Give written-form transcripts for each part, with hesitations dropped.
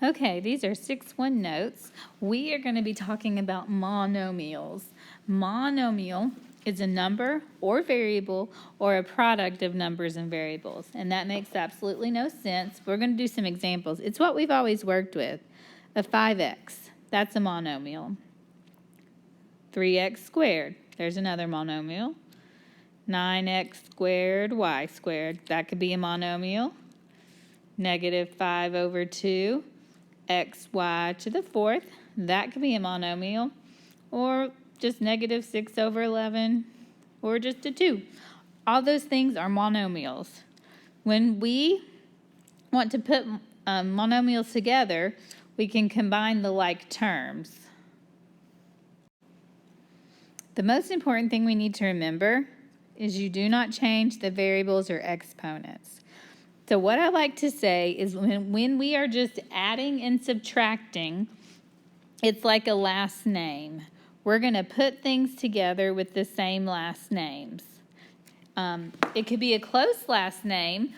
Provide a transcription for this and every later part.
Okay, these are 6.1 notes. We are going to be talking about monomials. Monomial is a number or variable or a product of numbers and variables, and that makes absolutely no sense. We're going to do some examples. It's what we've always worked with. A 5x, that's a monomial. 3x squared, there's another monomial. 9x squared, y squared, that could be a monomial. Negative 5 over 2. xy to the fourth, that could be a monomial, or just negative 6 over 11, or just a 2. All those things are monomials. When we want to put monomials together, we can combine the like terms. The most important thing we need to remember is you do not change the variables or exponents. So what I like to say is when we are just adding and subtracting, it's like a last name. We're going to put things together with the same last names. It could be a close last name,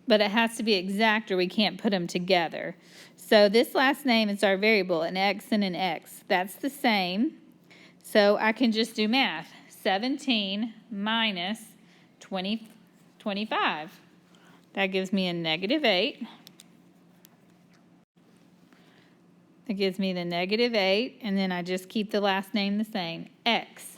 but it has to be exact or we can't put them together. So this last name is our variable, an x and an x. That's the same. So I can just do math. 17 minus 25. That gives me a negative 8. That gives me the negative 8, and then I just keep the last name the same, x.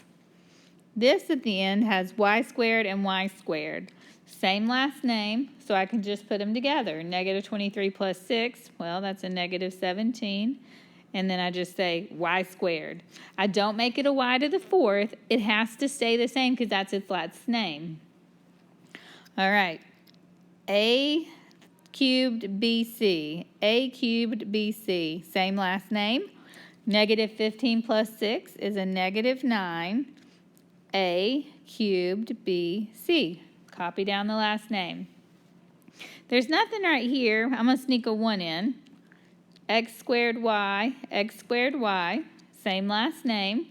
This at the end has y squared and y squared. Same last name, so I can just put them together. Negative 23 plus 6, well, that's a negative 17. And then I just say y squared. I don't make it a y to the fourth. It has to stay the same because that's its last name. All right. A cubed BC, A cubed BC, same last name. Negative 15 plus 6 is a negative 9, A cubed BC. Copy down the last name. There's nothing right here. I'm going to sneak a 1 in. X squared Y, same last name.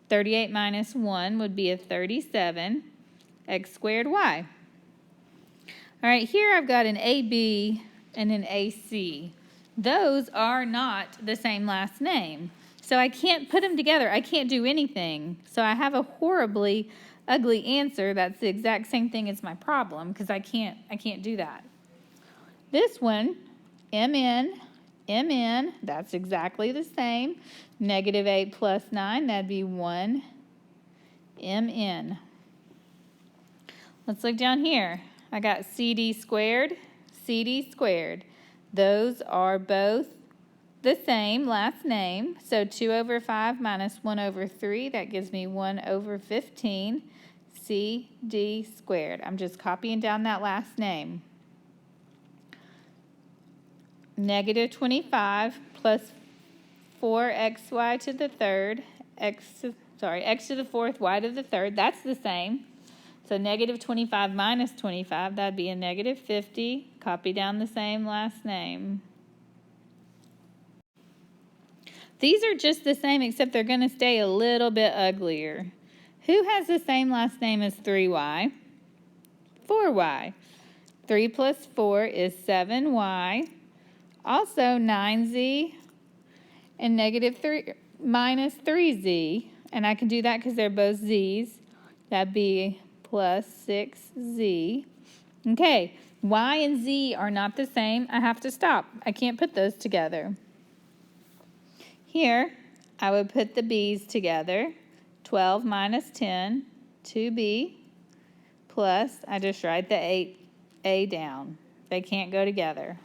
38 minus 1 would be a 37, x squared y. All right, here I've got an AB and an AC. Those are not the same last name. So I can't put them together. I can't do anything. So I have a horribly ugly answer that's the exact same thing as my problem because I can't do that. This one, MN, that's exactly the same. Negative 8 plus 9, that'd be 1 MN. Let's look down here. I got CD squared. Those are both the same last name. So 2 over 5 minus 1 over 3, that gives me 1 over 15. CD squared. I'm just copying down that last name. Negative 25 plus 4xy to the third, x to the fourth, y to the third, that's the same. So negative 25 minus 25, that'd be a negative 50. Copy down the same last name. These are just the same except they're going to stay a little bit uglier. Who has the same last name as 3y? 4y. 3 plus 4 is 7y. Also 9z and negative 3 minus 3z. And I can do that because they're both z's. That'd be plus 6z. Okay, y and z are not the same. I have to stop. I can't put those together. Here, I would put the b's together. 12 minus 10, 2b, plus, I just write the 8a down. They can't go together.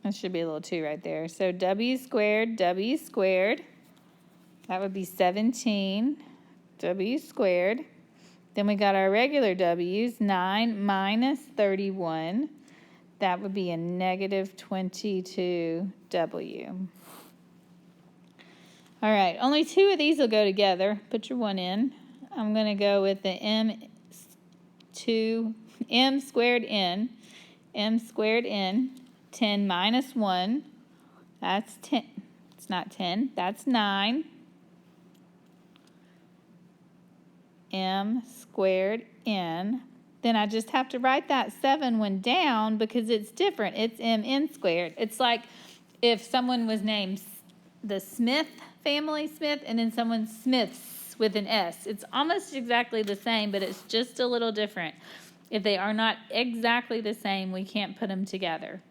That should be a little 2 right there. So w squared, that would be 17, w squared. Then we got our regular w's, 9 minus 31. That would be a negative 22w. All right, only 2 of these will go together. Put your 1 in. I'm going to go with the m squared n. 10 minus 1, that's 10. It's not 10, that's 9. M squared n. then I just have to write that 7 one down because it's different. It's mn squared. It's like if someone was named the Smith family, Smith, and then someone Smiths with an S. It's almost exactly the same, but it's just a little different. If they are not exactly the same, we can't put them together.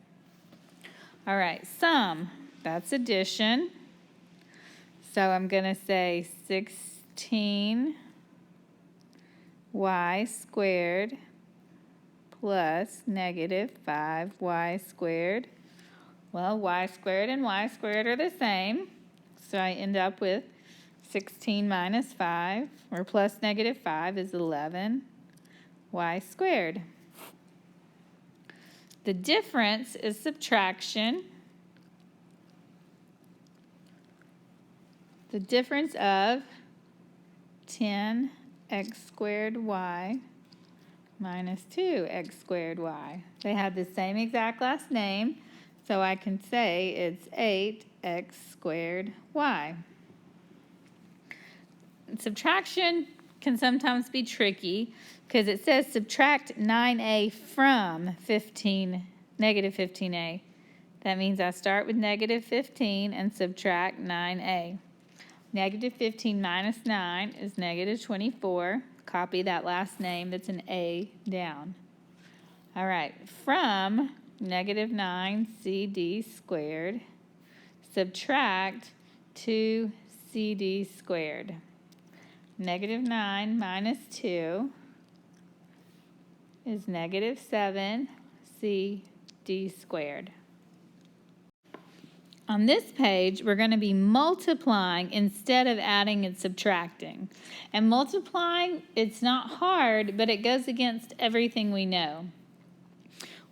All right, sum, that's addition. So I'm going to say 16y squared plus negative 5y squared. Well, y squared and y squared are the same. So I end up with 16 minus 5, or plus negative 5 is 11y squared. The difference is subtraction. The difference of 10x squared y minus 2x squared y. They have the same exact last name, so I can say it's 8x squared y. Subtraction can sometimes be tricky because it says subtract 9a from negative 15a. That means I start with negative 15 and subtract 9a. Negative 15 minus 9 is negative 24. Copy that last name that's an A down. All right, from negative 9cd squared, subtract 2cd squared. Negative 9 minus 2 is negative 7cd squared. On this page, we're going to be multiplying instead of adding and subtracting. And multiplying, it's not hard, but it goes against everything we know.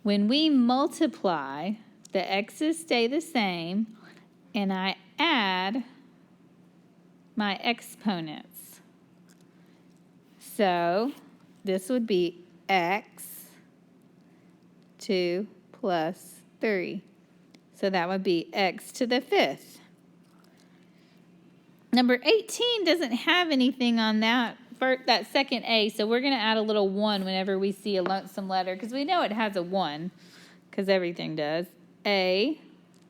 When we multiply, the x's stay the same, and I add my exponents. So this would be x 2 plus 3. So that would be x to the 5th. Number 18 doesn't have anything on that second A, so we're going to add a little 1 whenever we see a lonesome letter, because we know it has a 1, because everything does. A,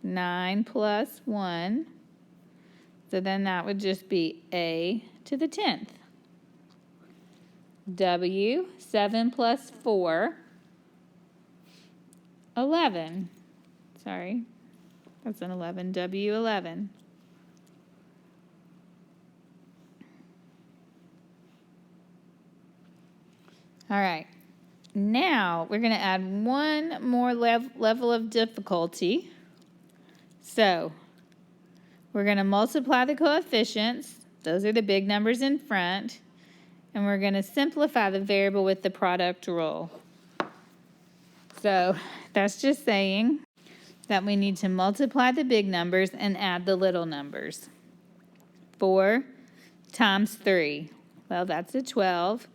9 plus 1. So then that would just be A to the 10th. W, 7 plus 4, 11. Sorry, that's an 11, W11. All right, now we're going to add one more level of difficulty. So we're going to multiply the coefficients. Those are the big numbers in front. And we're going to simplify the variable with the product rule. So that's just saying that we need to multiply the big numbers and add the little numbers. 4 times 3. Well, that's a 12.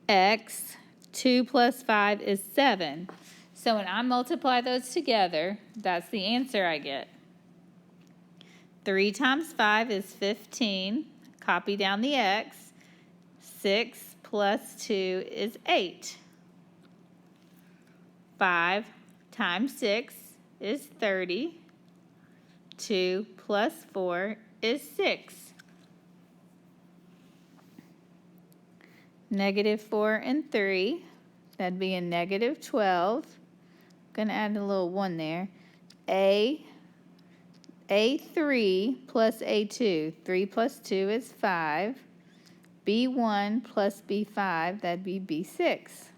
X, 2 plus 5 is 7. So when I multiply those together, that's the answer I get. 3 times 5 is 15. Copy down the x. 6 plus 2 is 8. 5 times 6 is 30. 2 plus 4 is 6. Negative 4 and 3, that'd be a negative 12. Gonna add a little 1 there. A3 plus A2, 3 plus 2 is 5. B1 plus B5, that'd be B6.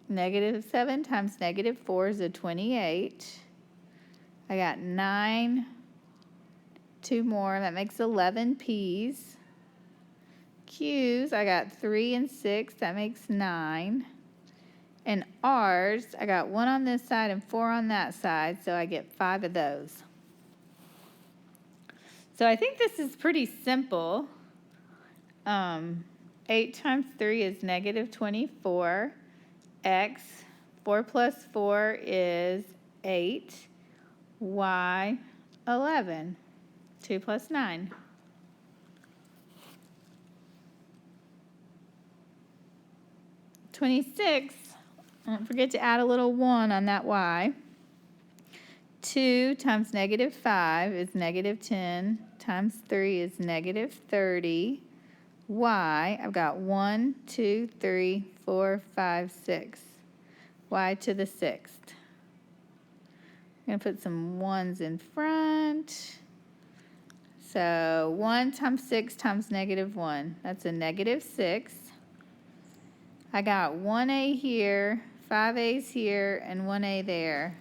Negative 7 times negative 4 is a 28. I got 9, 2 more, that makes 11 P's. Q's, I got 3 and 6, that makes 9. And R's, I got 1 on this side and 4 on that side, so I get 5 of those. So I think this is pretty simple. 8 times 3 is negative 24. X, 4 plus 4 is 8. Y, 11. 2 plus 9. 26, don't forget to add a little 1 on that y. 2 times negative 5 is negative 10, times 3 is negative 30. Y, I've got 1, 2, 3, 4, 5, 6. Y to the 6th. I'm going to put some 1s in front. So 1 times 6 times negative 1. That's a negative 6. I got 1a here, 5 a's here, and 1a there.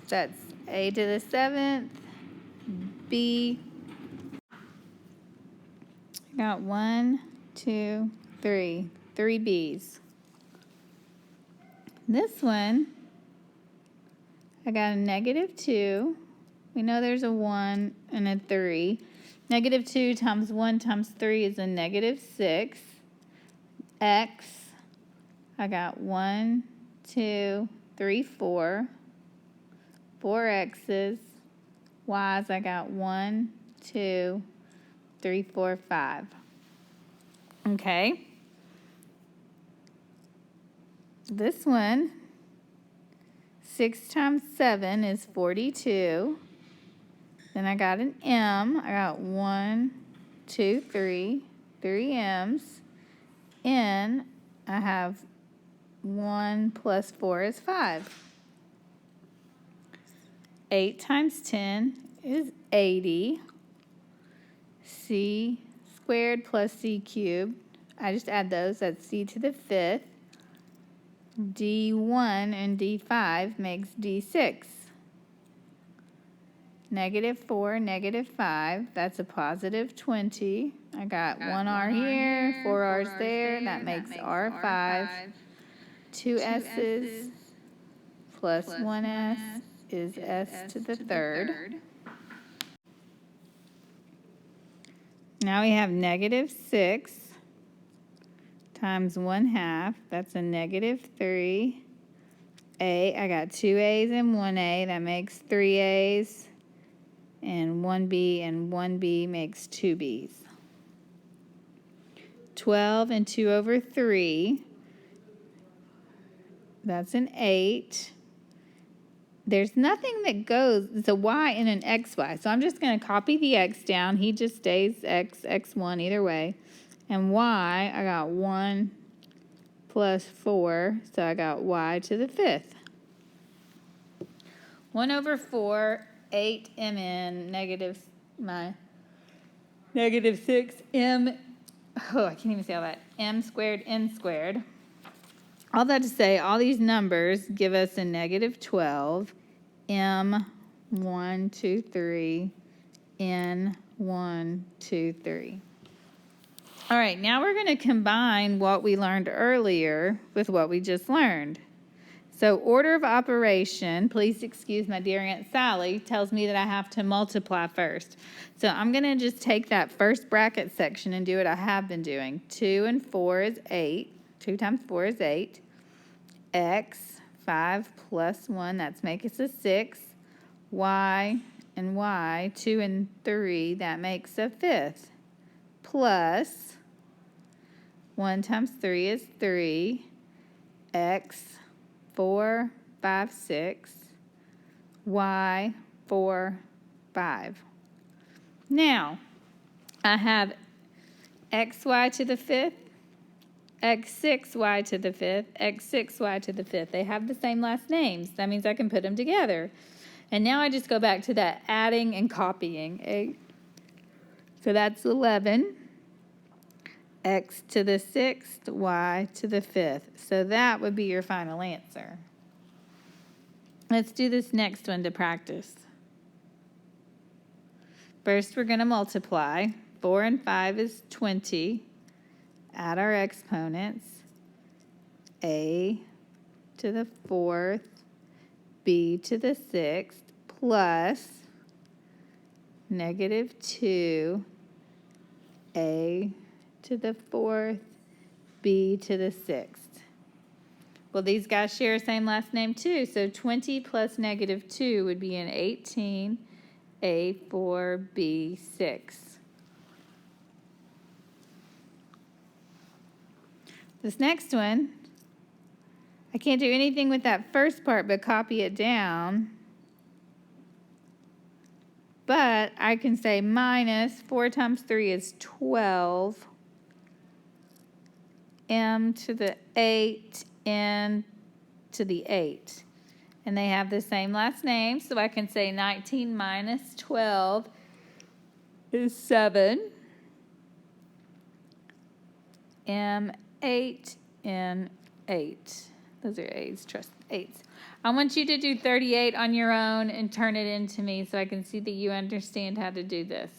That's a to the 7th, b. I got 1, 2, 3. 3 b's. This one, I got a negative 2. We know there's a 1 and a 3. Negative 2 times 1 times 3 is a negative 6. X, I got 1, 2, 3, 4. 4 x's. Y's, I got 1, 2, 3, 4, 5. Okay. This one, 6 times 7 is 42. Then I got an M. I got 1, 2, 3. 3 M's. N, I have 1 plus 4 is 5. 8 times 10 is 80. C squared plus C cubed. I just add those. That's C to the 5th. D1 and D5 makes D6. Negative 4, negative 5. That's a positive 20. I got 1 R here, 4 R's there. That makes R5. 2 S's plus 1 S is S to the 3rd. Now we have negative 6 times 1/2. That's a negative 3. A, I got 2 A's and 1 A. That makes 3 A's. And 1 B and 1 B makes 2 B's. 12 and 2 over 3. That's an 8. There's nothing that goes, it's a y and an xy. So I'm just going to copy the x down. He just stays x, x1 either way. And y, I got 1 plus 4. So I got y to the 5th. 1 over 4, 8 mn, my negative 6 m, oh, I can't even say all that, m squared, n squared. All that to say, all these numbers give us a negative 12, m, 1, 2, 3, n, 1, 2, 3. All right, now we're going to combine what we learned earlier with what we just learned. So order of operation, please excuse my dear Aunt Sally, tells me that I have to multiply first. So I'm going to just take that first bracket section and do what I have been doing. 2 and 4 is 8. 2 times 4 is 8. X, 5 plus 1, that's make us a 6. Y and Y, 2 and 3, that makes a 5th. Plus 1 times 3 is 3. X, 4, 5, 6. Y, 4, 5. Now, I have xy to the 5th, x6y to the 5th, x6y to the 5th. They have the same last names. That means I can put them together. And now I just go back to that adding and copying. So that's 11. X to the 6th, y to the 5th. So that would be your final answer. Let's do this next one to practice. First, we're going to multiply. 4 and 5 is 20. Add our exponents. A to the 4th, B to the 6th, plus negative 2, A to the 4th, B to the 6th. Well, these guys share the same last name too, so 20 plus negative 2 would be an 18, A4, B6. This next one, I can't do anything with that first part but copy it down. But I can say minus 4 times 3 is 12. M to the 8, N to the 8. And they have the same last name, so I can say 19 minus 12 is 7. M, 8, N, 8. Those are A's, trust 8s. I want you to do 38 on your own and turn it in to me so I can see that you understand how to do this.